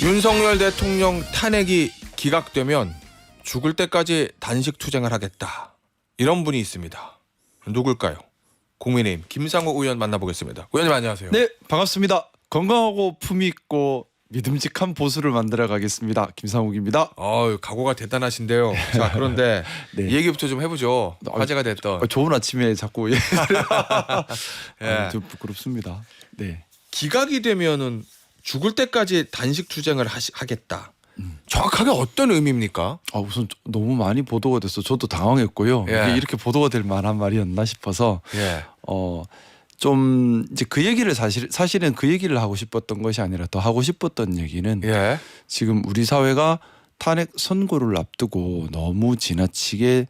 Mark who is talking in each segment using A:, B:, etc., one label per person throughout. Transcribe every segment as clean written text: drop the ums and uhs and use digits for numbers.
A: 윤석열 대통령 탄핵이 기각되면 죽을 때까지 단식 투쟁을 하겠다. 이런 분이 있습니다. 누굴까요? 국민의힘 김상욱 의원 만나보겠습니다. 의원님 안녕하세요.
B: 네, 반갑습니다. 건강하고 품위 있고 믿음직한 보수를 만들어 가겠습니다. 김상욱입니다.
A: 각오가 대단하신데요. 자, 그런데
B: 네.
A: 이 얘기부터 좀 해보죠. 화제가 됐던
B: 좋은 아침에 자꾸
A: 예.
B: 좀 부끄럽습니다. 네.
A: 기각이 되면은 죽을 때까지 단식 투쟁을 하겠다. 정확하게 어떤 의미입니까?
B: 우선 너무 많이 보도가 돼서 저도 당황했고요.
A: 예.
B: 이게 이렇게 보도가 될 만한 말이었나 싶어서
A: 예.
B: 좀 이제 그 얘기를 사실은 그 얘기를 하고 싶었던 것이 아니라 더 하고 싶었던 얘기는
A: 예.
B: 지금 우리 사회가 탄핵 선고를 앞두고 너무 지나치게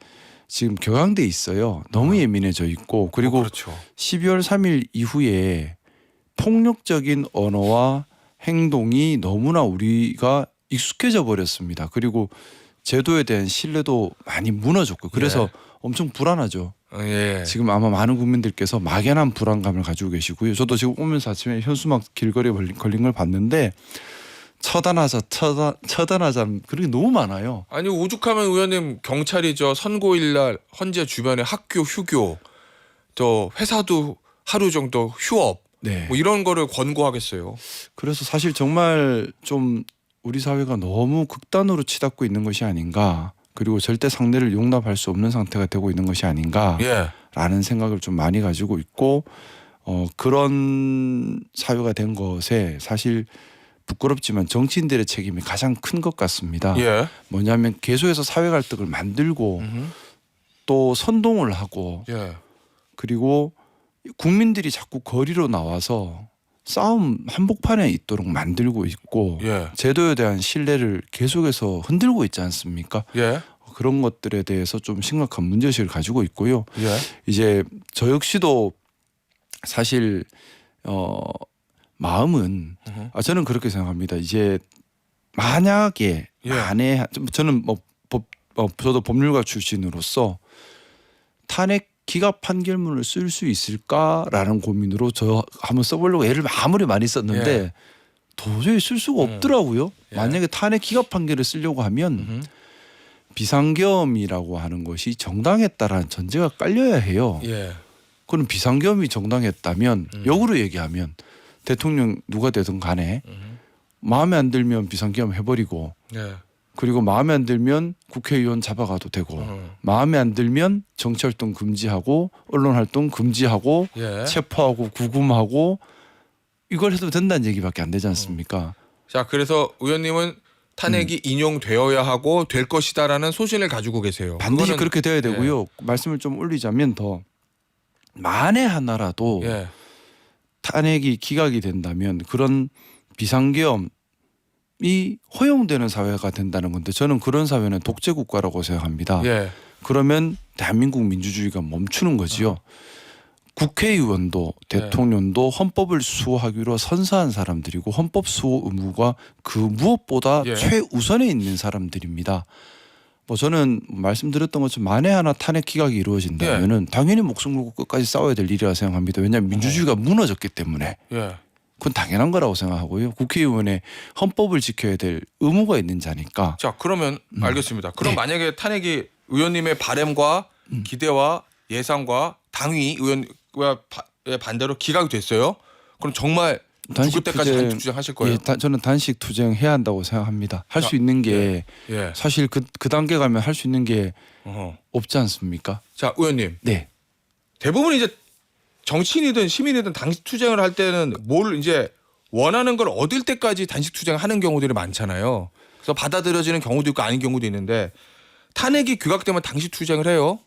B: 지금 격앙돼 있어요. 너무 예민해져 있고 그리고
A: 그렇죠.
B: 12월 3일 이후에 폭력적인 언어와 행동이 너무나 우리가 익숙해져 버렸습니다. 그리고 제도에 대한 신뢰도 많이 무너졌고 그래서 엄청 불안하죠.
A: 예.
B: 지금 아마 많은 국민들께서 막연한 불안감을 가지고 계시고요. 저도 지금 오면서 아침에 현수막 길거리에 걸린 걸 봤는데 처단하자 그런 게 너무 많아요.
A: 아니 오죽하면 의원님 경찰이 선고일날 헌재 주변에 학교 휴교, 또 회사도 하루 정도 휴업,
B: 네.
A: 뭐 이런 거를 권고하겠어요.
B: 그래서 사실 정말 좀 우리 사회가 너무 극단으로 치닫고 있는 것이 아닌가. 그리고 절대 상대를 용납할 수 없는 상태가 되고 있는 것이 아닌가라는 생각을 좀 많이 가지고 있고 그런 사회가 된 것에 사실 부끄럽지만 정치인들의 책임이 가장 큰 것 같습니다.
A: 예.
B: 뭐냐면 계속해서 사회 갈등을 만들고 또 선동을 하고
A: 예.
B: 그리고 국민들이 자꾸 거리로 나와서 싸움 한복판에 있도록 만들고 있고
A: 예.
B: 제도에 대한 신뢰를 계속해서 흔들고 있지 않습니까?
A: 예.
B: 그런 것들에 대해서 좀 심각한 문제의식을 가지고 있고요.
A: 예.
B: 이제 저 역시도 사실 마음은 저는 그렇게 생각합니다. 이제 만약에 저는 저도 법률가 출신으로서 탄핵 기각 판결문을 쓸 수 있을까라는 고민으로 저 한번 써보려고 애를 아무리 많이 썼는데 도저히 쓸 수가 없더라고요. 만약에 탄핵 기각 판결을 쓰려고 하면 비상계엄이라고 하는 것이 정당했다라는 전제가 깔려야 해요. 그럼 비상계엄이 정당했다면 역으로 얘기하면 대통령 누가 되든 간에 마음에 안 들면 비상계엄 해버리고 그리고 마음에 안 들면 국회의원 잡아가도 되고 마음에 안 들면 정치활동 금지하고 언론활동 금지하고 체포하고 구금하고 이걸 해도 된다는 얘기밖에 안 되지 않습니까?
A: 자, 그래서 의원님은 탄핵이 인용되어야 하고 될 것이다라는 소신을 가지고 계세요.
B: 반드시
A: 그거는,
B: 그렇게 돼야 되고요. 말씀을 좀 올리자면 더 만에 하나라도 탄핵이 기각이 된다면 그런 비상계엄 이 허용되는 사회가 된다는 건데 저는 그런 사회는 독재 국가라고 생각합니다. 그러면 대한민국 민주주의가 멈추는 거지요. 국회의원도 대통령도 헌법을 수호하기로 선서한 사람들이고 헌법 수호 의무가 그 무엇보다 최우선에 있는 사람들입니다. 저는 말씀드렸던 것처럼 만에 하나 탄핵 기각이 이루어진다면은 당연히 목숨 걸고 끝까지 싸워야 될 일이라 생각합니다. 왜냐하면 민주주의가 무너졌기 때문에. 그건 당연한 거라고 생각하고요. 국회의원의 헌법을 지켜야 될 의무가 있는 자니까.
A: 자, 그러면 알겠습니다. 그럼 만약에 탄핵이 의원님의 바람과 기대와 예상과 당위 의원과 반대로 기각이 됐어요. 그럼 정말 죽을 때까지 단식 투쟁 하실 거예요?
B: 저는 단식 투쟁 해야 한다고 생각합니다. 할 수 있는 게 사실 그 단계 가면 할 수 있는 게 없지 않습니까?
A: 자, 의원님.
B: 네.
A: 대부분 이제 정치인이든 시민이든 단식 투쟁을 할 때는 뭘 이제 원하는 걸 얻을 때까지 단식 투쟁을 하는 경우들이 많잖아요. 그래서 받아들여지는 경우도 있고 아닌 경우도 있는데 탄핵이 기각되면 단식 투쟁을 해요.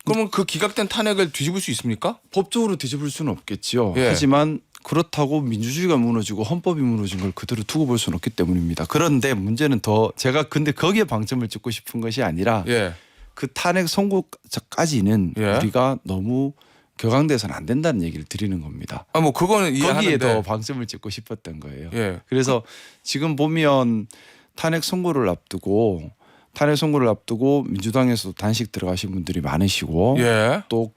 A: 그러면 그 기각된 탄핵을 뒤집을 수 있습니까?
B: 법적으로 뒤집을 수는 없겠지요.
A: 예.
B: 하지만 그렇다고 민주주의가 무너지고 헌법이 무너진 걸 그대로 두고 볼 수는 없기 때문입니다. 그런데 문제는 더 제가 근데 거기에 방점을 찍고 싶은 것이 아니라
A: 예.
B: 그 탄핵 선고까지는
A: 예.
B: 우리가 너무 격앙돼서는 안 된다는 얘기를 드리는 겁니다.
A: 아, 뭐 그거는 이해하는데
B: 거기에 더 방점을 찍고 싶었던 거예요.
A: 예.
B: 그래서 지금 보면 탄핵 선고를 앞두고 민주당에서도 단식 들어가신 분들이 많으시고
A: 예.
B: 또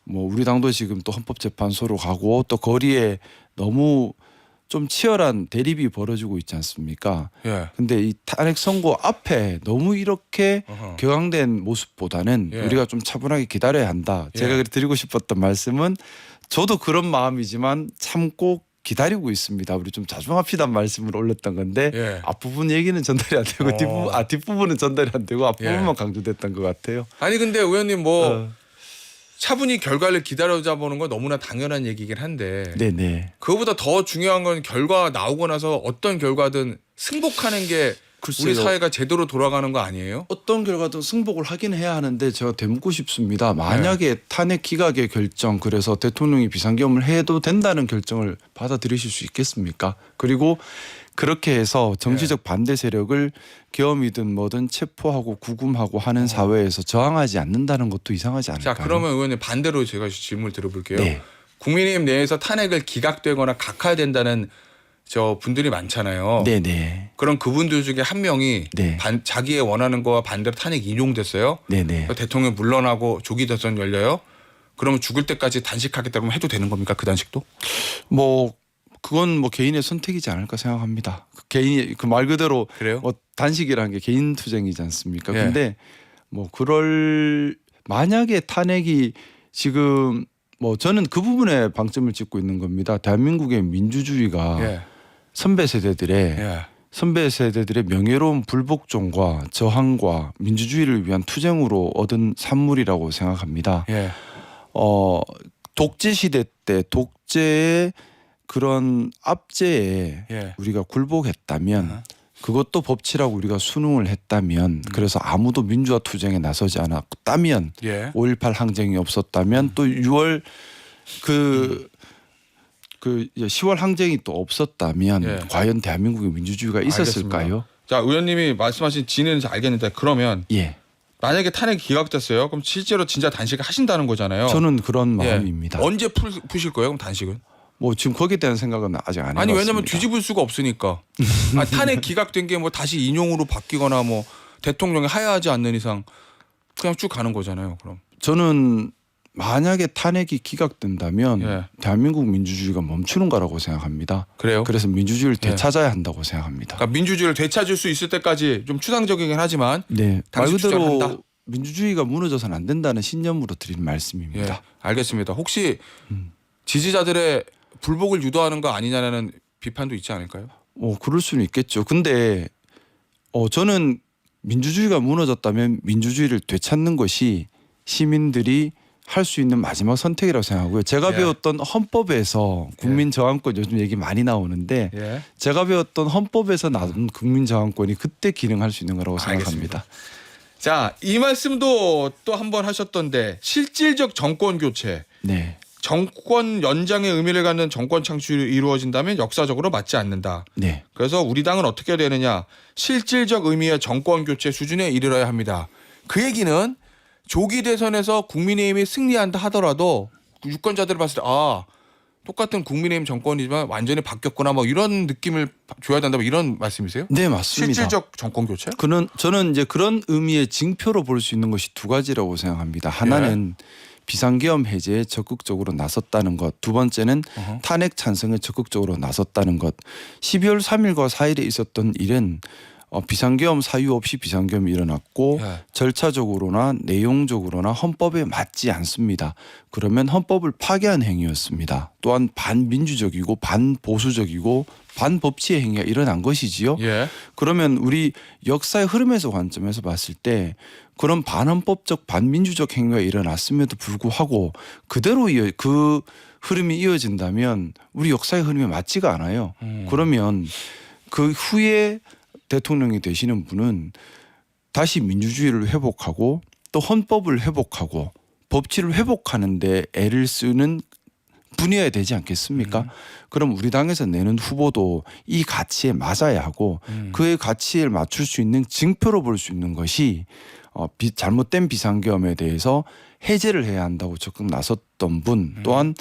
B: 뭐 우리 당도 지금 또 헌법재판소로 가고 또 거리에 너무 좀 치열한 대립이 벌어지고 있지 않습니까?
A: 예.
B: 근데 이 탄핵 선고 앞에 너무 이렇게
A: 어허.
B: 격앙된 모습보다는
A: 예.
B: 우리가 좀 차분하게 기다려야 한다.
A: 예.
B: 제가 드리고 싶었던 말씀은 저도 그런 마음이지만 참고 기다리고 있습니다. 우리 좀 자중합시다는 말씀을 올렸던 건데
A: 예.
B: 앞부분 얘기는 전달이 안 되고 뒷부분은 전달이 안 되고 앞부분만
A: 예.
B: 강조됐던 것 같아요.
A: 아니 근데 의원님 뭐
B: 어.
A: 차분히 결과를 기다려자 보는 건 너무나 당연한 얘기긴 한데
B: 네네.
A: 그거보다 더 중요한 건 결과가 나오고 나서 어떤 결과든 승복하는 게
B: 글쎄요.
A: 우리 사회가 제대로 돌아가는 거 아니에요?
B: 어떤 결과도 승복을 하긴 해야 하는데 제가 되묻고 싶습니다. 만약에 탄핵 기각의 결정 그래서 대통령이 비상계엄을 해도 된다는 결정을 받아들이실 수 있겠습니까? 그리고 그렇게 해서 정치적 반대 세력을 계엄이든 뭐든 체포하고 구금하고 하는 사회에서 저항하지 않는다는 것도 이상하지 않을까요?
A: 자 그러면 의원님 반대로 제가 질문을 들어볼게요.
B: 네.
A: 국민의힘 내에서 탄핵을 기각되거나 각하된다는 저 분들이 많잖아요.
B: 네네.
A: 그럼 그분들 중에 한 명이
B: 네.
A: 자기의 원하는 거와 반대로 탄핵 인용됐어요.
B: 네네.
A: 대통령 물러나고 조기 대선 열려요. 그러면 죽을 때까지 단식하겠다고 해도 되는 겁니까? 그 단식도?
B: 뭐 그건 뭐 개인의 선택이지 않을까 생각합니다. 개인이 그 말 그대로
A: 그래요?
B: 뭐 단식이라는 게 개인 투쟁이지 않습니까?
A: 예.
B: 근데 뭐 그럴 만약에 탄핵이 지금 뭐 저는 그 부분에 방점을 찍고 있는 겁니다. 대한민국의 민주주의가
A: 예.
B: 선배 세대들의
A: 예.
B: 명예로운 불복종과 저항과 민주주의를 위한 투쟁으로 얻은 산물이라고 생각합니다.
A: 예.
B: 독재 시대 때 독재의 그런 압제에
A: 예.
B: 우리가 굴복했다면 그것도 법치라고 우리가 순응을 했다면 그래서 아무도 민주화 투쟁에 나서지 않았다면
A: 예.
B: 5.18 항쟁이 없었다면 또 6월 그 10월 항쟁이 또 없었다면
A: 예.
B: 과연 대한민국의 민주주의가 있었을까요?
A: 자 의원님이 말씀하신 진은 알겠는데 그러면
B: 예.
A: 만약에 탄핵이 기각됐어요. 그럼 실제로 진짜 단식을 하신다는 거잖아요.
B: 저는 그런
A: 예.
B: 마음입니다.
A: 언제 푸실 거예요? 그럼 단식은?
B: 뭐 지금 거기에 대한 생각은 아직 안 해봤습니다.
A: 아니 왜냐면 뒤집을 수가 없으니까. 탄핵 기각된 게 뭐 다시 인용으로 바뀌거나 뭐 대통령이 하야하지 않는 이상 그냥 쭉 가는 거잖아요. 그럼.
B: 저는 만약에 탄핵이 기각된다면
A: 예.
B: 대한민국 민주주의가 멈추는 거라고 생각합니다.
A: 그래요?
B: 그래서 민주주의를
A: 예.
B: 되찾아야 한다고 생각합니다.
A: 그러니까 민주주의를 되찾을 수 있을 때까지 좀 추상적이긴 하지만
B: 네, 말
A: 단식 투쟁을
B: 그대로
A: 한다?
B: 민주주의가 무너져서는 안 된다는 신념으로 드리는 말씀입니다.
A: 예, 알겠습니다. 혹시 지지자들의 불복을 유도하는 거 아니냐는 비판도 있지 않을까요?
B: 그럴 수는 있겠죠. 근데 저는 민주주의가 무너졌다면 민주주의를 되찾는 것이 시민들이 할 수 있는 마지막 선택이라고 생각하고요. 제가
A: 예.
B: 배웠던 헌법에서 국민 저항권 요즘 얘기 많이 나오는데
A: 예.
B: 제가 배웠던 헌법에서 나온 국민 저항권이 그때 기능할 수 있는 거라고 생각합니다.
A: 자, 이 말씀도 또 한 번 하셨던데 실질적 정권 교체,
B: 네.
A: 정권 연장의 의미를 갖는 정권 창출이 이루어진다면 역사적으로 맞지 않는다.
B: 네.
A: 그래서 우리 당은 어떻게 해야 되느냐? 실질적 의미의 정권 교체 수준에 이르러야 합니다. 그 얘기는 조기 대선에서 국민의힘이 승리한다 하더라도 유권자들을 봤을 때 똑같은 국민의힘 정권이지만 완전히 바뀌었구나 뭐 이런 느낌을 줘야 된다 뭐 이런 말씀이세요?
B: 네, 맞습니다.
A: 실질적 정권 교체?
B: 저는 이제 그런 의미의 징표로 볼 수 있는 것이 두 가지라고 생각합니다. 하나는 비상계엄 해제에 적극적으로 나섰다는 것. 두 번째는 탄핵 찬성에 적극적으로 나섰다는 것. 12월 3일과 4일에 있었던 일은 비상계엄 사유 없이 비상계엄이 일어났고
A: 예.
B: 절차적으로나 내용적으로나 헌법에 맞지 않습니다. 그러면 헌법을 파괴한 행위였습니다. 또한 반민주적이고 반보수적이고 반법치의 행위가 일어난 것이지요.
A: 예.
B: 그러면 우리 역사의 흐름에서 관점에서 봤을 때 그런 반헌법적 반민주적 행위가 일어났음에도 불구하고 그대로 그 흐름이 이어진다면 우리 역사의 흐름에 맞지가 않아요. 그러면 그 후에 대통령이 되시는 분은 다시 민주주의를 회복하고 또 헌법을 회복하고 법치를 회복하는 데 애를 쓰는 분이어야 되지 않겠습니까? 그럼 우리 당에서 내는 후보도 이 가치에 맞아야 하고 그의 가치에 맞출 수 있는 징표로 볼 수 있는 것이 잘못된 비상계엄에 대해서 해제를 해야 한다고 적극 나섰던 분 또한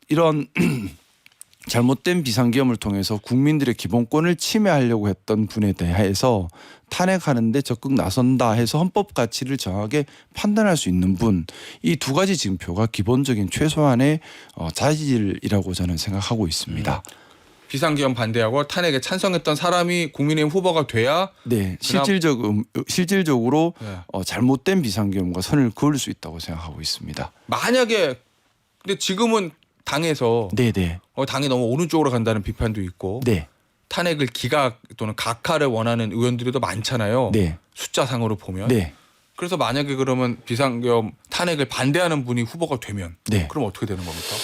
B: 이런 잘못된 비상계엄을 통해서 국민들의 기본권을 침해하려고 했던 분에 대해서 탄핵하는데 적극 나선다 해서 헌법 가치를 정확하게 판단할 수 있는 분, 이 두 가지 징표가 기본적인 최소한의 자질이라고 저는 생각하고 있습니다.
A: 비상계엄 반대하고 탄핵에 찬성했던 사람이 국민의힘 후보가 돼야
B: 네, 실질적으로
A: 네.
B: 잘못된 비상계엄과 선을 그을 수 있다고 생각하고 있습니다.
A: 만약에 근데 지금은 당에서
B: 네, 네,
A: 당이 너무 오른쪽으로 간다는 비판도 있고
B: 네,
A: 탄핵을 기각 또는 각하를 원하는 의원들이 더 많잖아요.
B: 네,
A: 숫자상으로 보면.
B: 네,
A: 그래서 만약에 그러면 비상계엄 탄핵을 반대하는 분이 후보가 되면
B: 네.
A: 그럼 어떻게 되는 겁니까?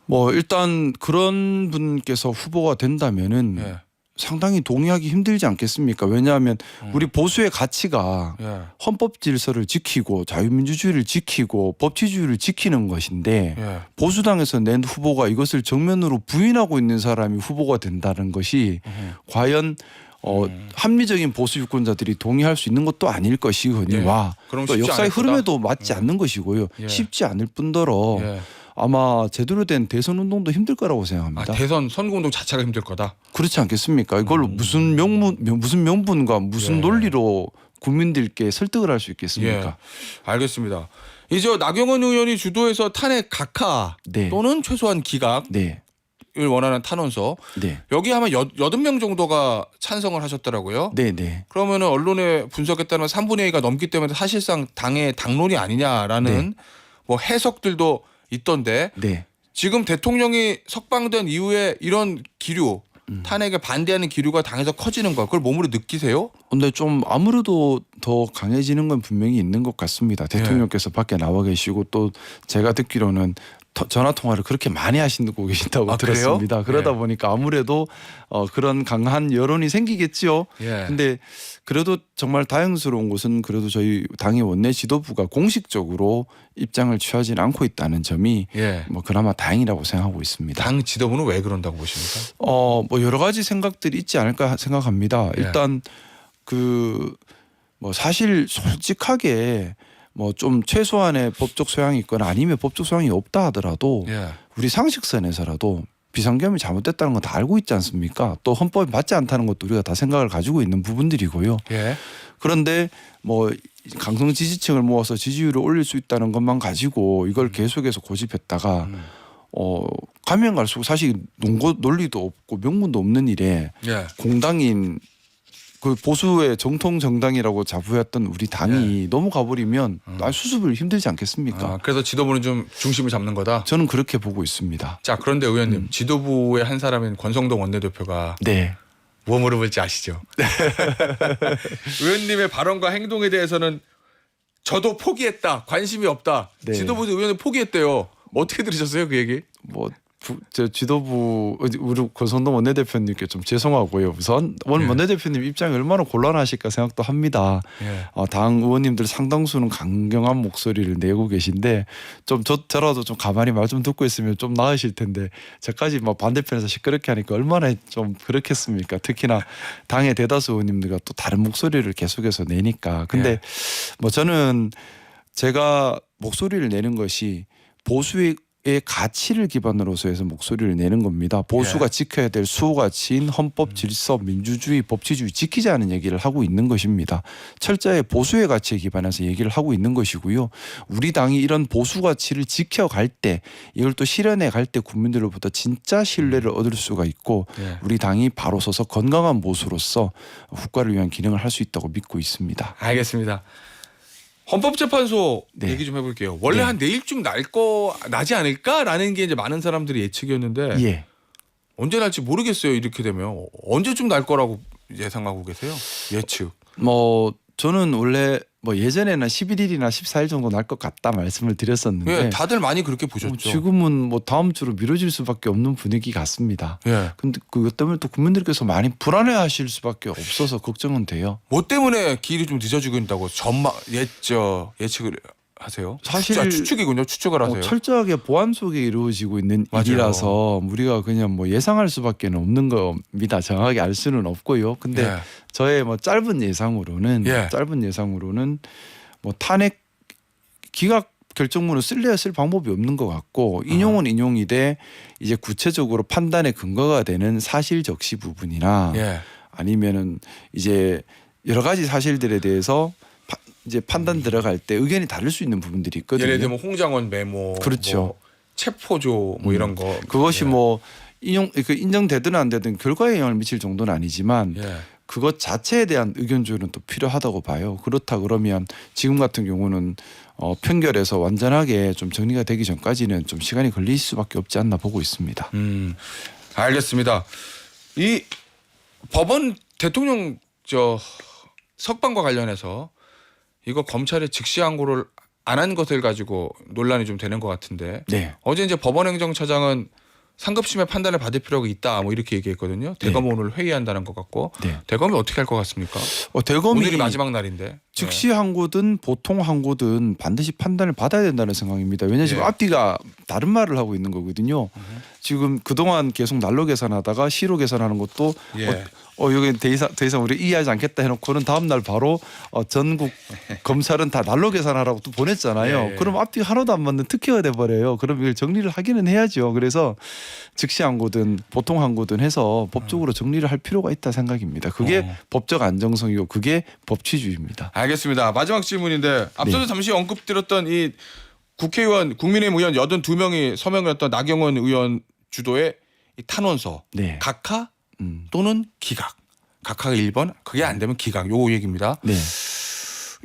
B: 뭐 일단 그런 분께서 후보가 된다면은
A: 예.
B: 상당히 동의하기 힘들지 않겠습니까? 왜냐하면 우리 보수의 가치가
A: 예.
B: 헌법 질서를 지키고 자유민주주의를 지키고 법치주의를 지키는 것인데
A: 예.
B: 보수당에서 낸 후보가 이것을 정면으로 부인하고 있는 사람이 후보가 된다는 것이 과연 합리적인 보수 유권자들이 동의할 수 있는 것도 아닐 것이거니와
A: 예. 그럼
B: 또
A: 쉽지
B: 역사의
A: 않을 거다.
B: 흐름에도 맞지
A: 예.
B: 않는 것이고요.
A: 예.
B: 쉽지 않을 뿐더러
A: 예.
B: 아마 제대로 된 대선 운동도 힘들 거라고 생각합니다.
A: 대선 선거운동 자체가 힘들 거다.
B: 그렇지 않겠습니까? 이걸로 무슨 명분과 무슨
A: 예.
B: 논리로 국민들께 설득을 할 수 있겠습니까?
A: 예. 알겠습니다. 이제 나경원 의원이 주도해서 탄핵 각하
B: 네.
A: 또는 최소한 기각을
B: 네,
A: 원하는 탄원서
B: 네,
A: 여기 아마 80명 정도가 찬성을 하셨더라고요.
B: 네, 네,
A: 그러면은 언론에 분석에 따르면 3분의 2가 넘기 때문에 사실상 당의 당론이 아니냐라는 뭐 해석들도 있던데
B: 네.
A: 지금 대통령이 석방된 이후에 이런 기류 탄핵에 반대하는 기류가 당에서 커지는 거 그걸 몸으로 느끼세요?
B: 근데 좀 아무래도 더 강해지는 건 분명히 있는 것 같습니다. 대통령께서 밖에 나와 계시고 또 제가 듣기로는 전화 통화를 그렇게 많이 하시고 계신다고
A: 아, 그래요?
B: 들었습니다. 그러다
A: 예.
B: 보니까 아무래도 그런 강한 여론이 생기겠지요.
A: 예.
B: 근데 그래도 정말 다행스러운 것은 그래도 저희 당의 원내 지도부가 공식적으로 입장을 취하지는 않고 있다는 점이
A: 예.
B: 뭐 그나마 다행이라고 생각하고 있습니다.
A: 당 지도부는 왜 그런다고 보십니까?
B: 뭐 여러 가지 생각들이 있지 않을까 생각합니다.
A: 예.
B: 일단 뭐 사실 솔직하게 뭐 좀 최소한의 법적 소양이 있거나 아니면 법적 소양이 없다 하더라도
A: 예.
B: 우리 상식선에서라도 비상계엄이 잘못됐다는 건 다 알고 있지 않습니까? 또 헌법이 맞지 않다는 것도 우리가 다 생각을 가지고 있는 부분들이고요.
A: 예.
B: 그런데 뭐 강성 지지층을 모아서 지지율을 올릴 수 있다는 것만 가지고 이걸 계속해서 고집했다가 가면 갈수록 사실 논리도 없고 명분도 없는 일에
A: 예.
B: 공당인 그 보수의 정통 정당이라고 자부했던 우리 당이 너무 가버리면 수습을 힘들지 않겠습니까?
A: 그래서 지도부는 좀 중심을 잡는 거다.
B: 저는 그렇게 보고 있습니다.
A: 자, 그런데 의원님 지도부의 한 사람인 권성동 원내대표가
B: 네.
A: 뭐 물어볼지 아시죠? 의원님의 발언과 행동에 대해서는 저도 포기했다. 관심이 없다.
B: 네.
A: 지도부 의원이 포기했대요. 어떻게 들으셨어요 그 얘기?
B: 뭐 저 지도부 우리 권성동 원내대표님께 좀 죄송하고요. 우선 오늘
A: 예.
B: 원내대표님 입장이 얼마나 곤란하실까 생각도 합니다.
A: 예.
B: 당 의원님들 상당수는 강경한 목소리를 내고 계신데 좀 저라도 좀 가만히 말 좀 듣고 있으면 좀 나으실 텐데 저까지 막 반대편에서 시끄럽게 하니까 얼마나 좀 그렇겠습니까? 특히나 당의 대다수 의원님들과 또 다른 목소리를 계속해서 내니까. 근데
A: 예.
B: 뭐 저는 제가 목소리를 내는 것이 보수의 가치를 기반으로서 해서 목소리를 내는 겁니다. 보수가
A: 예.
B: 지켜야 될 수호가치인 헌법 질서 민주주의 법치주의 지키자는 얘기를 하고 있는 것입니다. 철저히 보수의 가치에 기반해서 얘기를 하고 있는 것이고요. 우리 당이 이런 보수 가치를 지켜갈 때 이걸 또 실현해 갈 때 국민들로부터 진짜 신뢰를 얻을 수가 있고
A: 예.
B: 우리 당이 바로 서서 건강한 보수로서 국가를 위한 기능을 할 수 있다고 믿고 있습니다.
A: 알겠습니다. 헌법재판소
B: 네.
A: 얘기 좀 해볼게요. 원래
B: 네.
A: 한 내일쯤 나지 않을까라는 게 이제 많은 사람들이 예측이었는데
B: 예.
A: 언제 날지 모르겠어요. 이렇게 되면 언제쯤 날 거라고 예상하고 계세요? 예측.
B: 뭐 저는 원래 뭐 예전에는 11일이나 14일 정도 날 것 같다 말씀을 드렸었는데
A: 예, 다들 많이 그렇게 보셨죠.
B: 지금은 뭐 다음 주로 미뤄질 수밖에 없는 분위기 같습니다.
A: 예.
B: 근데 그것 때문에 또 국민들께서 많이 불안해하실 수밖에 없어서 걱정은 돼요.
A: 뭐 때문에 길이 좀 늦어지고 있다고 예측을 하세요?
B: 사실
A: 추측이군요. 추측을 하세요.
B: 철저하게 보안 속에 이루어지고 있는
A: 맞아요.
B: 일이라서 우리가 그냥 뭐 예상할 수밖에 없는 겁니다. 정확하게 알 수는 없고요. 근데
A: 예.
B: 저의 뭐 짧은 예상으로는
A: 예.
B: 뭐 탄핵 기각 결정문을 쓸래야 쓸 방법이 없는 것 같고 인용은 인용이되 이제 구체적으로 판단의 근거가 되는 사실 적시 부분이나
A: 예.
B: 아니면은 이제 여러 가지 사실들에 대해서 이제 판단 들어갈 때 의견이 다를 수 있는 부분들이 있거든요.
A: 예를 들면 홍장원 메모,
B: 그렇죠.
A: 뭐 체포조 뭐 이런 거.
B: 그것이
A: 예.
B: 뭐 인정되든 안 되든 결과에 영향을 미칠 정도는 아니지만
A: 예.
B: 그것 자체에 대한 의견 조율은 또 필요하다고 봐요. 그렇다 그러면 지금 같은 경우는 편결해서 완전하게 좀 정리가 되기 전까지는 좀 시간이 걸릴 수밖에 없지 않나 보고 있습니다.
A: 알겠습니다. 이 법원 대통령 석방과 관련해서 이거 검찰이 즉시 항고를 안 한 것을 가지고 논란이 좀 되는 것 같은데
B: 네.
A: 어제 이제 법원행정처장은 상급심의 판단을 받을 필요가 있다 뭐 이렇게 얘기했거든요. 대검 오늘 회의한다는 것 같고
B: 네.
A: 대검이 어떻게 할 것 같습니까?
B: 대검이
A: 오늘이 마지막 날인데
B: 즉시 항고든 보통 항고든 반드시 판단을 받아야 된다는 생각입니다. 왜냐하면 지금
A: 예.
B: 앞뒤가 다른 말을 하고 있는 거거든요. 지금 그동안 계속 날로 계산하다가 시로 계산하는 것도
A: 예.
B: 여기 더 이상 우리 이해하지 않겠다 해놓고는 다음 날 바로 전국 검찰은 다 날로 계산하라고 또 보냈잖아요.
A: 예.
B: 그럼 앞뒤 하나도 안 맞는 특혜가 돼버려요. 그럼 이걸 정리를 하기는 해야죠. 그래서 즉시 항고든 보통 항고든 해서 법적으로 정리를 할 필요가 있다 생각입니다. 그게 법적 안정성이고 그게 법치주의입니다.
A: 알겠습니다. 마지막 질문인데 앞서도
B: 네.
A: 잠시 언급드렸던 이 국회의원 국민의힘 의원 82명이 서명을 했던 나경원 의원 주도의 이 탄원서
B: 네.
A: 각하 또는 기각. 각하가 1번 그게 안 되면 기각. 요거 얘기입니다.
B: 네.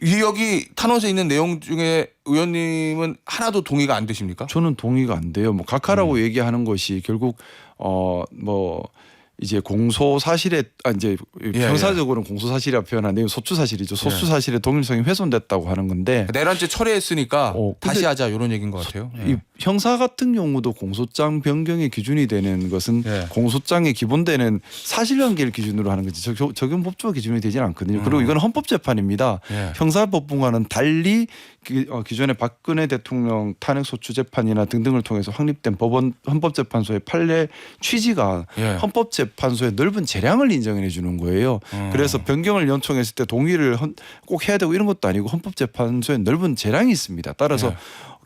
A: 이 여기 탄원서에 있는 내용 중에 의원님은 하나도 동의가 안 되십니까?
B: 저는 동의가 안 돼요. 뭐 각하라고 얘기하는 것이 결국 뭐 이제 공소 사실에 이제 형사적으로는 공소 사실이라 표현하는데 소추 사실이죠. 소추 사실의 동일성이 훼손됐다고 하는 건데
A: 내란죄 철회했으니까 다시 하자 이런 얘기인 것 같아요.
B: 이 형사 같은 경우도 공소장 변경의 기준이 되는 것은 공소장에 기본되는 사실관계를 기준으로 하는 거지 적용 법조가 기준이 되지는 않거든요. 그리고 이건 헌법재판입니다. 형사법원과는 달리 기존의 박근혜 대통령 탄핵소추 재판이나 등등을 통해서 확립된 법원 헌법재판소의 판례 취지가 헌법재판소의 넓은 재량을 인정해 주는 거예요. 그래서 변경을 요청했을 때 동의를 꼭 해야 되고 이런 것도 아니고 헌법재판소에 넓은 재량이 있습니다. 따라서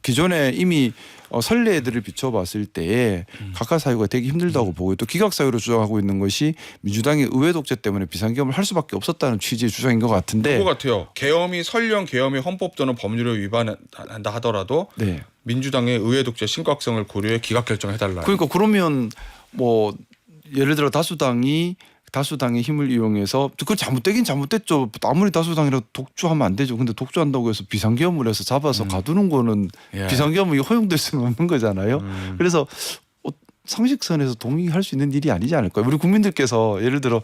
B: 기존에 이미 선례들을 비춰봤을 때에 각하 사유가 되기 힘들다고 보고 또 기각 사유로 주장하고 있는 것이 민주당이 의회 독재 때문에 비상계엄을 할 수밖에 없었다는 취지의 주장인 것 같은데
A: 그거 같아요. 계엄이 설령 계엄이 헌법 또는 법률을 위반한다 하더라도 민주당의 의회 독재 심각성을 고려해 기각 결정해달라.
B: 그러니까 그러면 뭐 예를 들어 다수당의 힘을 이용해서 그 잘못되긴 잘못됐죠. 아무리 다수당이라도 독주하면 안 되죠. 근데 독주한다고 해서 비상계엄을 해서 잡아서 가두는 거는 비상계엄이 허용될 수는 없는 거잖아요. 그래서 상식선에서 동의할 수 있는 일이 아니지 않을까요? 우리 국민들께서 예를 들어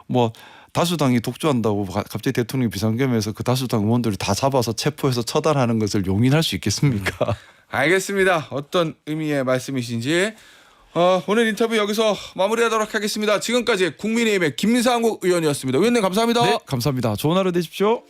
B: 뭐 다수당이 독주한다고 갑자기 대통령이 비상계엄해서 그 다수당 의원들을 다 잡아서 체포해서 처단하는 것을 용인할 수 있겠습니까?
A: 알겠습니다. 어떤 의미의 말씀이신지 오늘 인터뷰 여기서 마무리하도록 하겠습니다. 지금까지 국민의힘의 김상욱 의원이었습니다. 의원님 감사합니다.
B: 네, 감사합니다. 좋은 하루 되십시오.